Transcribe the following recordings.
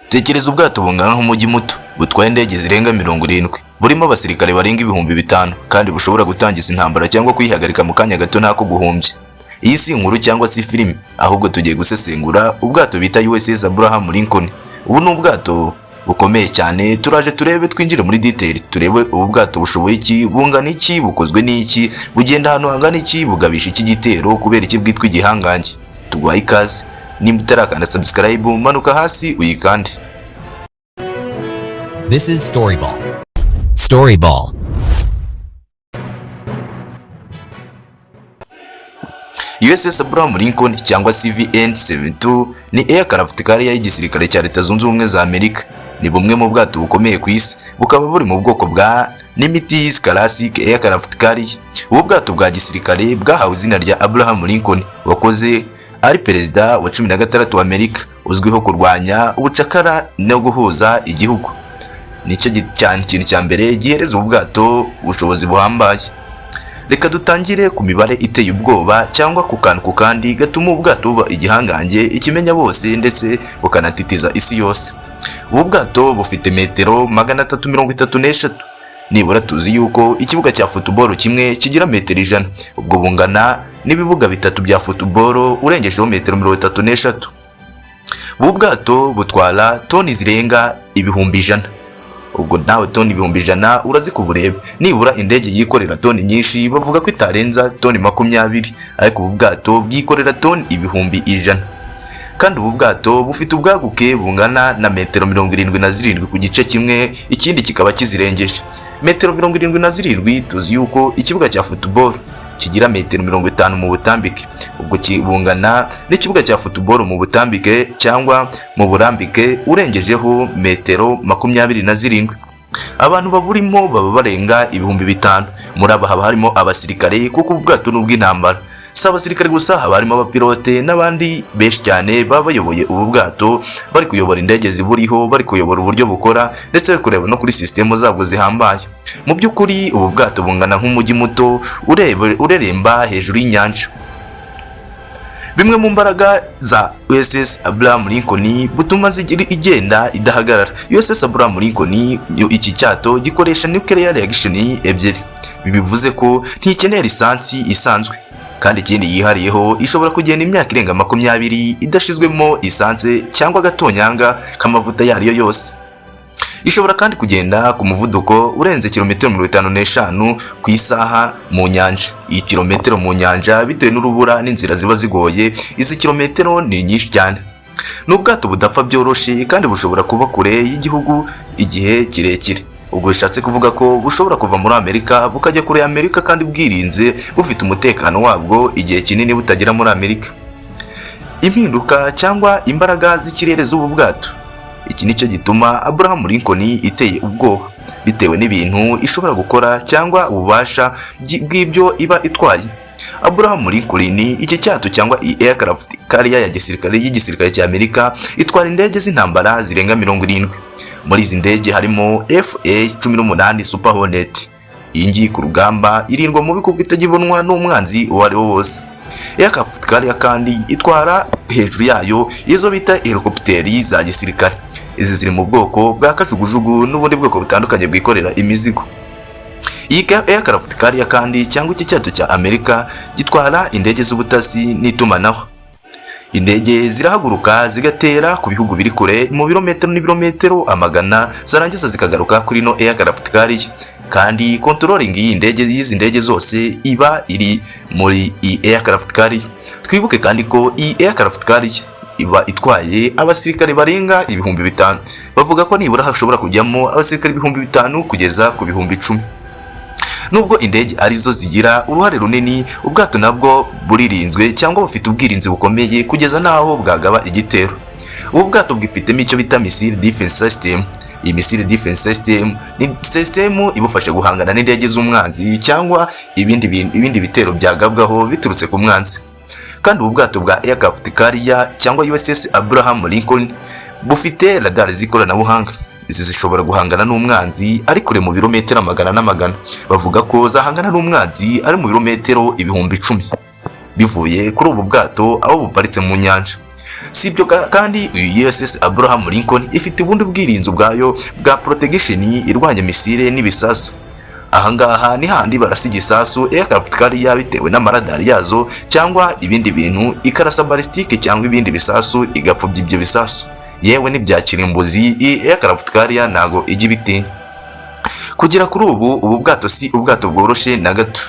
Tekereza ubwato bungana nk'umujyi muto butwaye indege zirenga 70 burimo abasirikare barenga 5,000 kandi bushobora gutangiza intambara cyangwa kuyihagarika mu kanya gato ntako guhumbya. Iyi si inkuru cyangwa si filimi, ahubwo tugiye gusesengura ubwato bita USS Abraham Lincoln. Ubu ni ubwato bukomeye cyane, turaje turebe twinjire muri detail, turebe ubu bwato bushoboye iki, bungana iki, bukozwe n'iki, bugenda ahantu hangana iki, bugabisha iki gitero kubera iki bwitwa igihangange. Tugwaye ikaze, nimba utarakanda subscribe manuka hasi uyikande. This is Storyball. Storyball. USS Abraham Lincoln cyangwa CVN-72 ni aircraft carrier y'igisirikare cya Leta Zunze Ubumwe za Amerika. Ni bumwe mu bwato bukomeye ku isi, bukaba buri mu bwoko bwa Nimitz Classic Aircraft Carrier. Ubu bwato bwa gisirikare bwahawe izina rya Abraham Lincoln, wakoze ari perezida wa 16 wa Amerika, uzwiho kurwanya ubucakara no guhuza igihugu. Nicyo kintu cya mbere gihereza ubu bwato ubushobozi buhambaye. Reka dutangire ku mibare iteye ubwoba cyangwa ku kantu ku kandi gatuma ubwato buba igihangange ikimenya bose ndetse bukanatitiza isi yose. Ubu bwato bufite metero 333. Nibura tuzi yuko ikibuga cya football kimwe kigira metero 100. Ubwo bungana n'ibibuga bitatu bya football urengejeho metero 33. Ubu bwato butwara toni zirenga 100,000. Ubwo nawe toni 100,000 urazi kubureba. Nibura indege yikorera toni nyinshi bavuga ko itarenza toni 20, ariko ubu bwato bwikorera toni 100,000. Kandi ubu bwato bufite ubwaguke bungana na metero 77 ku gice kimwe, ikindi kikaba kizirengeje. Metero 77 tuzi yuko ikibuga cya football kigira metero 50 mu butambike. Ubwo kibungana n'ikibuga cya football mu butambike cyangwa mu burambike urengejeho metero 27. Abantu baburimo baba barenga 5,000. Muri aba haba harimo abasirikare kuko ubwato n'ubw'intambara. Si abasirikare gusa, haba harimo abapilote n'abandi benshi cyane baba bayoboye ubu bwato, bari kuyobora indege ziburiho, bari kuyobora uburyo bukora ndetse bari kureba no kuri system zabwo zihambaye. Mu by'ukuri ubu bwato bungana nk'umujyi muto ureremba hejuru y'inyanja. Bimwe mu mbaraga za USS Abraham Lincoln butuma igenda idahagarara. USS Abraham Lincoln iki cyato gikoresha nuclear reaction ebyiri. Bivuze ko ntikenera lisansi isanzwe, kandi ikindi yihariyeho ishobora kugenda imyaka irenga 20 idashizwemo isanse cyangwa gatonyanga k'amavuta yariyo yose. Ishobora kandi kugenda ku muvuduko urenze kilometero 55 ku isaha mu nyanja. Iyi kilometero mu nyanja bitewe n'urubura n'inzira ziba zigoye, izi kilometero ni nyinshi cyane. N'ubwato budapfa byoroshe kandi bushobora kuba kure y'igihugu igihe kirekire. Ubwo bishatse kuvuga ko bushobora kuva muri Amerika bukajya kure ya Amerika kandi bwirinze, bufite umutekano wabwo igihe kinini butagera muri Amerika. Impinduka cyangwa imbaraga z'ikirere z'ubu bwato. Iki nicyo gituma Abraham Lincoln iteye ubwoba, bitewe n'ibintu ishobora gukora cyangwa ububasha bw'ibyo iba itwaye. Abraham Lincoln iki cyato cyangwa aircraft carrier y'igisirikare cya Amerika itwara indege z'intambara zirenga 70. Muri izi ndege harimo FA-18 Super Hornet. Iyi ngiyi ku rugamba irindwa mu bikugu itagibonwa n'umwanzi uwo ari wo wose. Aircraft carrier kandi itwara hejuru yayo izo bita helicopteri za gisirikare. Izi ziri mu bwoko bwa kajugujugu n'ubundi bwoko butandukanye bwikorera imizigo. Iyi aircraft carrier kandi cyangwa iki cyato cya Amerika gitwara indege z'ubutasi n'itumanaho. Indege zirahaguruka zigatera ku bihugu biri kure mu birometero n'ibirometero amagana, zarangiza zikagaruka kuri no aircraft carrier. Kandi controlling y'izi ndege zose iba iri muri aircraft carrier. Twibuke kandi ko aircraft carrier iba itwaye abasirikare barenga 5,000. Bavuga ko nibura hashobora kujyamo abasirikare 5,000 kugeza ku 10,000. Nubwo indege arizo zigira uruhare runini, ubwato nabwo buririnzwe cyangwa bufite ubwirinzi bukomeye kugeza naho bwagaba igitero. Ubu bwato bwifitemo icyo bita missile defense system. Iyi missile defense system ni system ibufasha guhangana n'indege z'umwanzi cyangwa ibindi bitero byagabwaho biturutse ku mwanzi. Kandi ubu bwato bwa aircraft carrier cyangwa USS Abraham Lincoln bufite radar z'ikoranabuhanga. Izi zishobora guhangana n'umwanzi ari kure mu birometero amagana n'amagana. Bavuga ko zahangana n'umwanzi ari mu birometero 10,000 bivuye kuri ubu bwato aho buparitse mu nyanja. Sibyo kandi uyu USS Abraham Lincoln ifite ubundi bwirinzi bwayo bwa protection irwanya misile n'ibisasu. Ahangaha ni handi barasa igisasu aircraft carrier bitewe n'amaradari yazo cyangwa ibindi bintu ikarasa ballistique cyangwa ibindi bisasu igapfubya ibyo bisasu. Yewe n'ibya kirimbuzi aircraft carrier nago ijya biti. Kugira kuri ubu bwato si ubwato bworoshe na gato,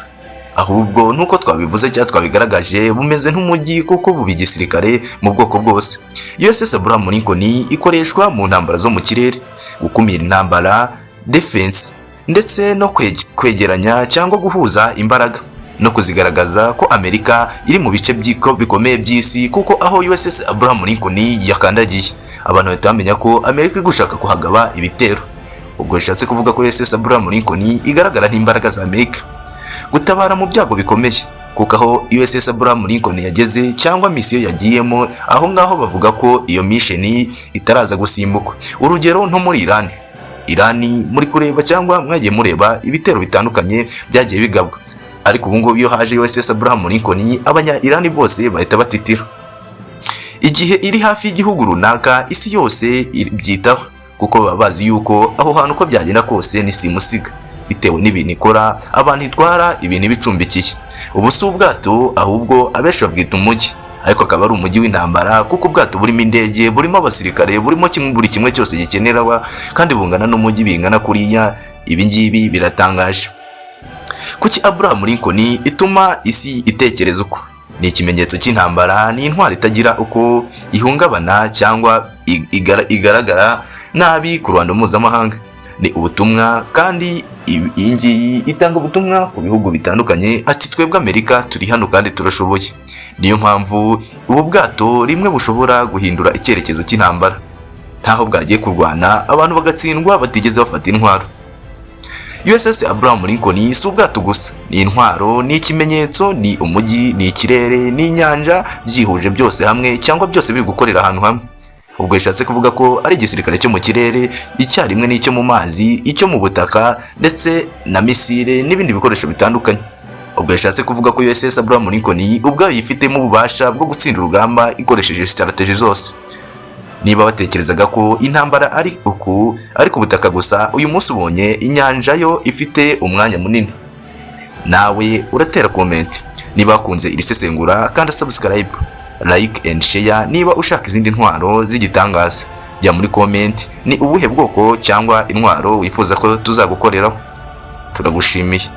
ahubwo nuko twabivuze cyangwa twabigaragaje bumeze nk'umujyi kuko bubi gisirikare mu bwoko bwose. USS Abraham Lincoln ikoreshwa mu ntambara zo mu kirere, gukumira intambara, defense, ndetse no kwegeranya cyangwa guhuza imbaraga no kuzigaragaza ko Amerika iri mu bice bikomeye by'isi, kuko aho USS Abraham Lincoln yakandagiye abantu bahita bamenya ko Amerika iri gushaka kuhagaba ibitero. Ubwo bishatse kuvuga ko USS Abraham Lincoln igaragara nk'imbaraga za Amerika gutabara mu byago bikomeye, kuko aho USS Abraham Lincoln yageze cyangwa misiyo yagiyemo, aho ngaho bavuga ko iyo mission itaraza gusimbukwa. Urugero nto muri Irani muri kureba cyangwa mwagiye mureba ibitero bitandukanye byagiye bigabwa, ariko ubu ngubu iyo haje USS Abraham Lincoln abanya Irani bose bahita batitira. Igihe iri hafi y'igihugu runaka isi yose ibyitaho, kuko baba bazi yuko aho hantu uko byagenda kose ni simusiga bitewe n'ibintu ikora, abantu itwara ibintu bicumbikiye. Ubu si ubwato ahubwo abenshi babwita umujyi, ariko akaba ari umujyi w'intambara, kuko ubwato burimo indege, burimo abasirikare, burimo buri kimwe cyose gikenerwa, kandi bungana n'umujyi bingana kuriya. Ibi ngibi biratangaje. Kuki Abraham Lincoln ituma isi itekereza uko? Ni ikimenyetso cy'intambara, ni intwaro itagira uko ihungabana cyangwa igaragara nabi ku ruhando mpuzamahanga. Ni ubutumwa, kandi iyi ngiyi itanga ubutumwa ku bihugu bitandukanye ati twebwe Amerika turi hano kandi turashoboye. Niyo mpamvu ubu bwato rimwe bushobora guhindura icyerekezo cy'intambara, ntaho bwagiye kurwana abantu bagatsindwa batigeze bafata intwaro. USS Abraham Lincoln si ubwato gusa, ni intwaro, ni ikimenyetso, ni umujyi, ni ikirere, ni inyanja, byihuje byose hamwe cyangwa byose biri gukorera ahantu hamwe. Ubwo bishatse kuvuga ko ari igisirikare cyo mu kirere icyarimwe n'icyo mu mazi, icyo mu butaka, ndetse na misile n'ibindi bikoresho bitandukanye. Ubwo bishatse kuvuga ko USS Abraham Lincoln ubwayo yifitemo ububasha bwo gutsinda urugamba ikoresheje strategy zose. Niba batekerezaga ko intambara ari ku butaka gusa, uyu munsi ubonye inyanja yo ifite umwanya munini. Nawe uratera comment. Niba wakunze iri sesengura kandi subscribe, like and share. Niba ushaka izindi ntwaro z'igitangaza, jya muri comment ni ubuhe bwoko cyangwa intwaro wifuza ko tuzagukoreraho. Turagushimiye.